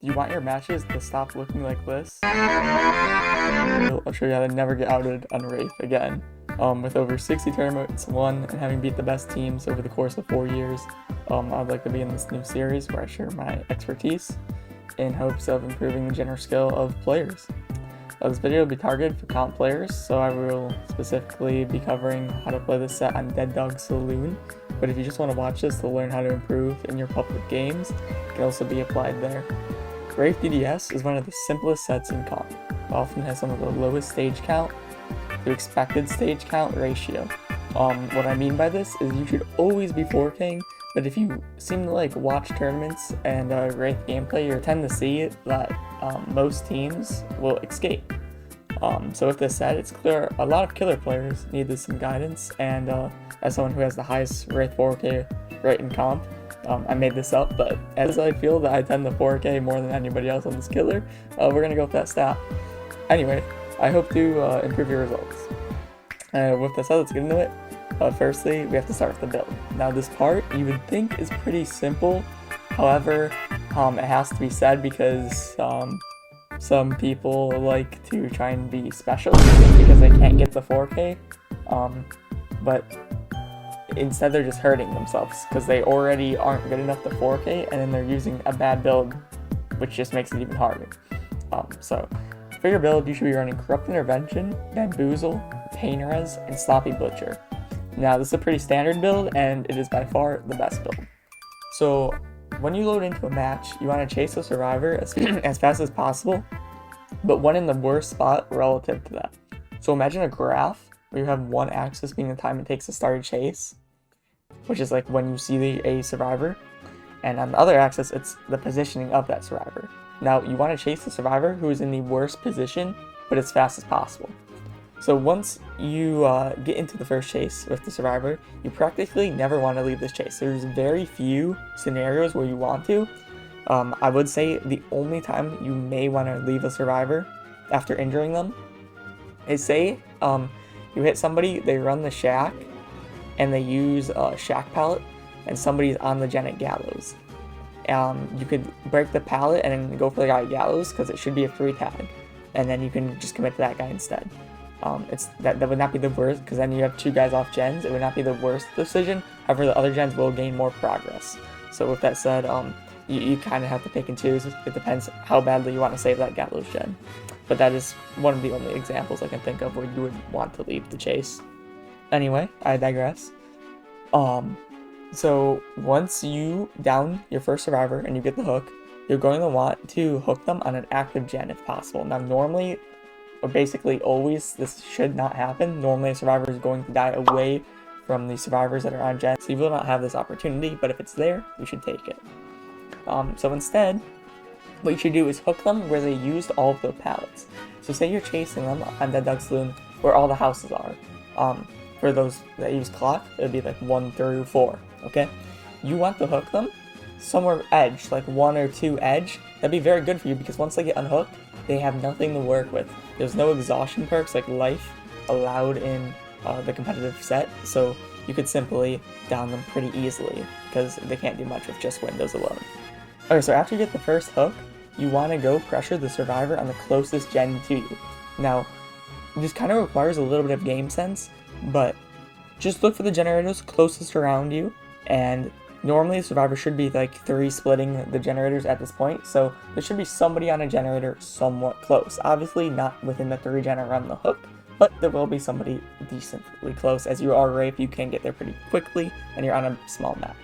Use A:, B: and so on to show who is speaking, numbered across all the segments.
A: Do you want your matches to stop looking like this? I'll show you how to never get outed on Wraith again. With over 60 tournaments won and having beat the best teams over the course of 4 years, I'd like to be in this new series where I share my expertise in hopes of improving the general skill of players. This video will be targeted for comp players, so I will specifically be covering how to play this set on Dead Dog Saloon, but if you just want to watch this to learn how to improve in your public games, it can also be applied there. Wraith DDS is one of the simplest sets in comp. It often has some of the lowest stage count to expected stage count ratio. What I mean by this is you should always be 4King, but if you seem to watch tournaments and Wraith gameplay, you tend to see that most teams will escape. So with this set, it's clear a lot of killer players needed some guidance, and as someone who has the highest Wraith 4K rate in comp, I made this up, but as I feel that I tend to 4K more than anybody else on this killer, we're gonna go with that stat. Anyway, I hope to improve your results. With this said, let's get into it. Firstly, we have to start with the build. Now this part, you would think is pretty simple, however, it has to be said because some people like to try and be special because they can't get the 4K, but instead they're just hurting themselves because they already aren't good enough to 4K, and then they're using a bad build, which just makes it even harder. So for your build, you should be running Corrupt Intervention, Bamboozle, Pain Res, and Sloppy Butcher. Now this is a pretty standard build, and it is by far the best build. So when you load into a match, you want to chase the survivor as fast as possible, but one in the worst spot relative to that. So imagine a graph where you have one axis being the time it takes to start a chase, which is like when you see a survivor, and on the other axis it's the positioning of that survivor. Now you want to chase the survivor who is in the worst position, but as fast as possible. So once you get into the first chase with the survivor, you practically never want to leave this chase. There's very few scenarios where you want to. I would say the only time you may want to leave a survivor after injuring them is say you hit somebody, they run the shack, and they use a shack pallet, and somebody's on the gen at gallows. You could break the pallet and then go for the guy at gallows because it should be a free tag, and then you can just commit to that guy instead. That would not be the worst, because then you have two guys off gens. It would not be the worst decision. However, the other gens will gain more progress. So with that said, you kind of have to pick and choose. It depends how badly you want to save that gallows gen. But that is one of the only examples I can think of where you would want to leave the chase. Anyway, I digress. So once you down your first survivor and you get the hook, you're going to want to hook them on an active gen if possible. Now normally, or basically always, this should not happen. Normally a survivor is going to die away from the survivors that are on gen, so you will not have this opportunity, but if it's there, you should take it. So instead, what you should do is hook them where they used all of the pallets. So say you're chasing them on Dead Dog Saloon where all the houses are. For those that use clock, it would be like 1 through 4, okay? You want to hook them somewhere edge, like 1 or 2 edge. That'd be very good for you because once they get unhooked, they have nothing to work with. There's no exhaustion perks like life allowed in the competitive set, so you could simply down them pretty easily because they can't do much with just windows alone. Okay, so after you get the first hook, you want to go pressure the survivor on the closest gen to you. Now, this kind of requires a little bit of game sense, but just look for the generators closest around you, and normally the survivor should be like 3 splitting the generators at this point, so there should be somebody on a generator somewhat close. Obviously not within the 3 gen around the hook, but there will be somebody decently close. As you are Wraith, you can get there pretty quickly, and you're on a small map.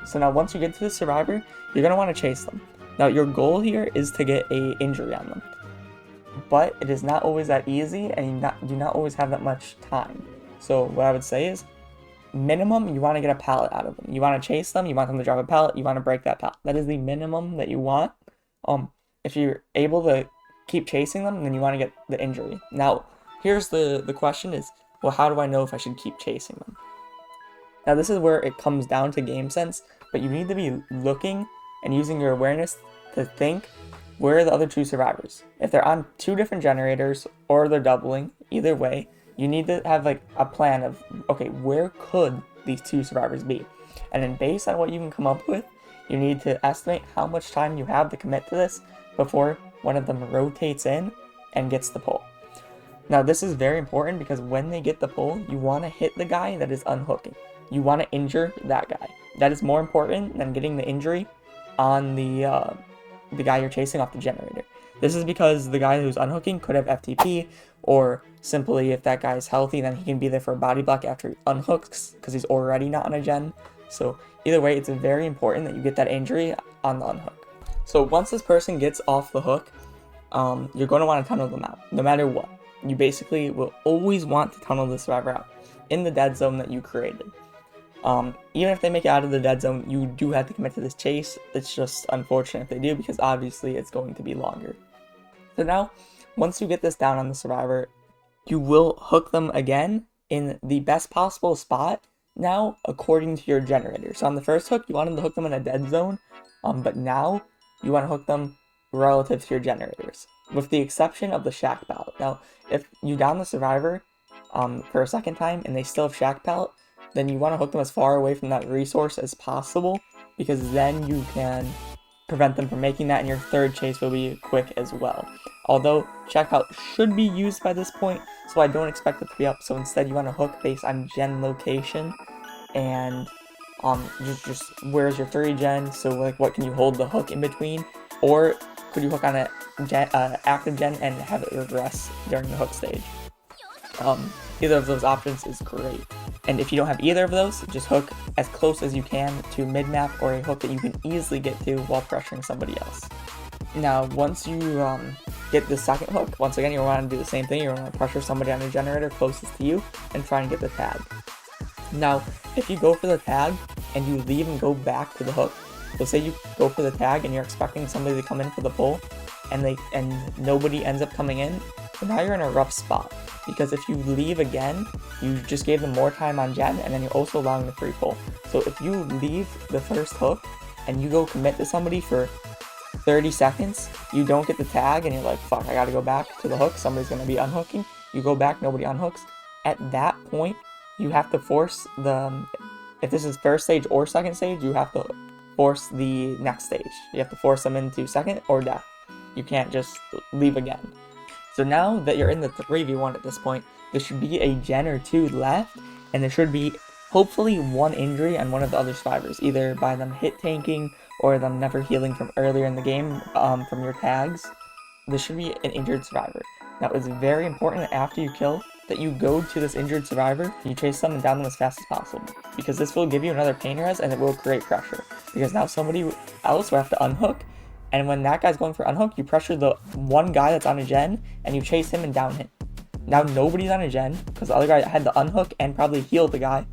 A: So now once you get to the survivor, you're going to want to chase them. Now your goal here is to get a injury on them, but it is not always that easy, and you do not always have that much time. So what I would say is, minimum, you want to get a pallet out of them. You want to chase them, you want them to drop a pallet, you want to break that pallet. That is the minimum that you want. If you're able to keep chasing them, then you want to get the injury. Now, here's the question is, well, how do I know if I should keep chasing them? Now, this is where it comes down to game sense, but you need to be looking and using your awareness to think, where are the other 2 survivors? If they're on 2 different generators, or they're doubling, either way, you need to have like a plan of, okay, where could these 2 survivors be? And then based on what you can come up with, You need to estimate how much time you have to commit to this before one of them rotates in and gets the pull. Now this is very important because when they get the pull, you want to hit the guy that is unhooking. You want to injure that guy. That is more important than getting the injury on the guy you're chasing off the generator. This is because the guy who's unhooking could have FTP, or simply if that guy is healthy, then he can be there for a body block after he unhooks because he's already not on a gen. So either way, it's very important that you get that injury on the unhook. So once this person gets off the hook, you're going to want to tunnel them out, no matter what. You basically will always want to tunnel the survivor out in the dead zone that you created. Even if they make it out of the dead zone, you do have to commit to this chase. It's just unfortunate if they do, because obviously it's going to be longer. So now, once you get this down on the survivor, you will hook them again in the best possible spot, now according to your generator. So on the first hook, you wanted to hook them in a dead zone, but now you want to hook them relative to your generators, with the exception of the shack pallet. Now, if you down the survivor for a second time and they still have shack pallet, then you want to hook them as far away from that resource as possible, because then you can prevent them from making that, and your third chase will be quick as well. Although shack pallet should be used by this point, so I don't expect it to be up. So instead you want to hook based on gen location, and just where's your 3 gen, so like what can you hold the hook in between, or could you hook on a active gen and have it regress during the hook stage. Either of those options is great. And if you don't have either of those, just hook as close as you can to mid-map, or a hook that you can easily get to while pressuring somebody else. Now, once you get the second hook, once again, you want to do the same thing. You want to pressure somebody on a generator closest to you and try and get the tag. Now, if you go for the tag and you leave and go back to the hook, so say you go for the tag and you're expecting somebody to come in for the pull, and nobody ends up coming in, so now you're in a rough spot. Because if you leave again, you just gave them more time on gen, and then you're also allowing the free pull. So if you leave the first hook and you go commit to somebody for 30 seconds, you don't get the tag, and you're like, fuck, I gotta go back to the hook, somebody's gonna be unhooking. You go back, nobody unhooks. At that point, you have to force if this is first stage or second stage, you have to force the next stage. You have to force them into second or death. You can't just leave again. So now that you're in the 3v1 at this point, there should be a gen or 2 left, and there should be hopefully 1 injury on one of the other survivors, either by them hit tanking or them never healing from earlier in the game from your tags. There should be an injured survivor. Now it's very important that after you kill, that you go to this injured survivor, you chase them and down them as fast as possible, because this will give you another pain res and it will create pressure, because now somebody else will have to unhook. And when that guy's going for unhook, you pressure the one guy that's on a gen, and you chase him and down him. Now nobody's on a gen, because the other guy had the unhook and probably healed the guy,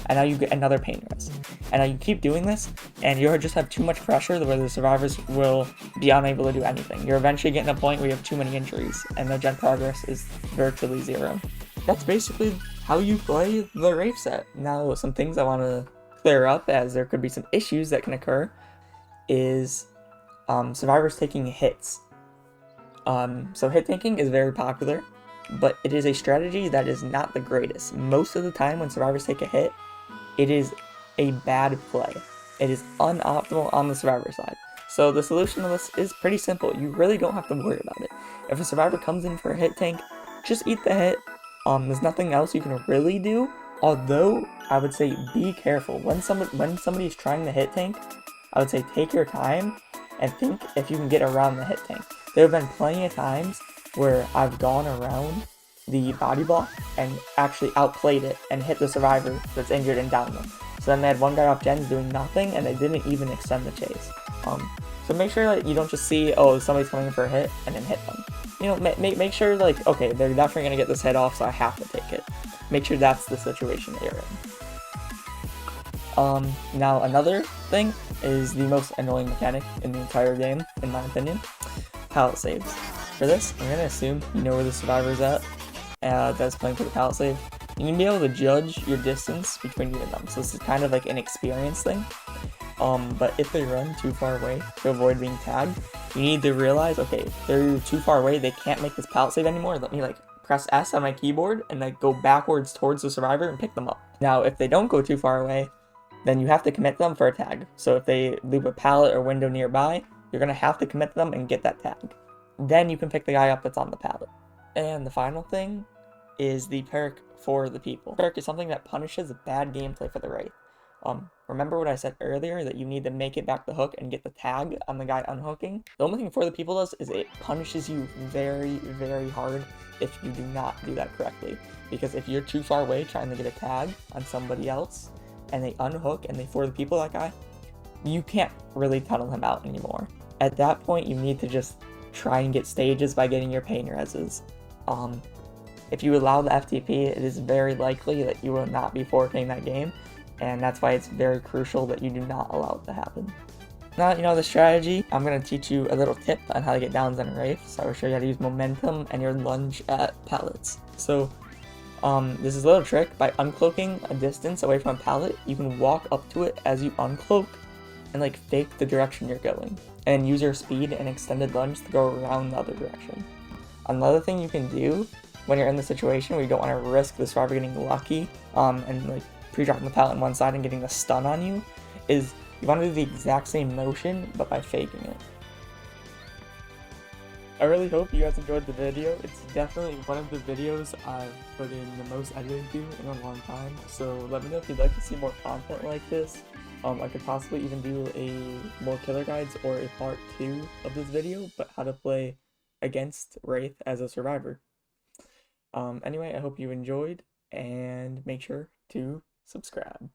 A: and now you get another pain res. And now you keep doing this, and you just have too much pressure where the survivors will be unable to do anything. You're eventually getting to a point where you have too many injuries, and the gen progress is virtually 0. That's basically how you play the Wraith set. Now, some things I want to clear up, as there could be some issues that can occur, is survivors taking hits. So hit tanking is very popular, but it is a strategy that is not the greatest. Most of the time when survivors take a hit, it is a bad play. It is unoptimal on the survivor side. So the solution to this is pretty simple. You really don't have to worry about it. If a survivor comes in for a hit tank, just eat the hit. There's nothing else you can really do. Although I would say be careful when somebody is trying to hit tank. I would say take your time and think if you can get around the hit tank. There have been plenty of times where I've gone around the body block and actually outplayed it and hit the survivor that's injured and down them. So then they had one guy off gens doing nothing, and they didn't even extend the chase. So make sure that you don't just see, oh, somebody's coming in for a hit, and then hit them. You know, make sure, like, okay, they're definitely going to get this hit off, so I have to take it. Make sure that's the situation that you're in. Now another thing is the most annoying mechanic in the entire game, in my opinion. Pallet saves. For this, I'm going to assume you know where the survivor's at that's playing for the pallet save. You need to be able to judge your distance between you and them. So this is kind of like an experience thing. But if they run too far away to avoid being tagged, you need to realize, okay, if they're too far away, they can't make this pallet save anymore. Let me like press S on my keyboard and like go backwards towards the survivor and pick them up. Now, if they don't go too far away, then you have to commit them for a tag. So if they leave a pallet or window nearby, you're going to have to commit them and get that tag. Then you can pick the guy up that's on the pallet. And the final thing is the perk for the people. Perk is something that punishes bad gameplay for the Wraith. Remember what I said earlier, that you need to make it back the hook and get the tag on the guy unhooking? The only thing for the people does is it punishes you very, very hard if you do not do that correctly. Because if you're too far away trying to get a tag on somebody else, and they unhook and they for the people that guy, you can't really tunnel him out anymore. At that point, you need to just try and get stages by getting your pain reses. If you allow the FTP, it is very likely that you will not be forking that game, and that's why it's very crucial that you do not allow it to happen. Now that you know the strategy, I'm going to teach you a little tip on how to get downs on a Wraith. So I will show you how to use momentum and your lunge at pallets. So this is a little trick. By uncloaking a distance away from a pallet, you can walk up to it as you uncloak and like fake the direction you're going, and use your speed and extended lunge to go around the other direction. Another thing you can do when you're in the situation where you don't want to risk the survivor getting lucky and like pre-dropping the pallet on one side and getting the stun on you, is you want to do the exact same motion but by faking it. I really hope you guys enjoyed the video. It's definitely one of the videos I've put in the most editing to in a long time, so let me know if you'd like to see more content like this. I could possibly even do more killer guides or a part 2 of this video, but how to play against Wraith as a survivor. Anyway, I hope you enjoyed, and make sure to subscribe.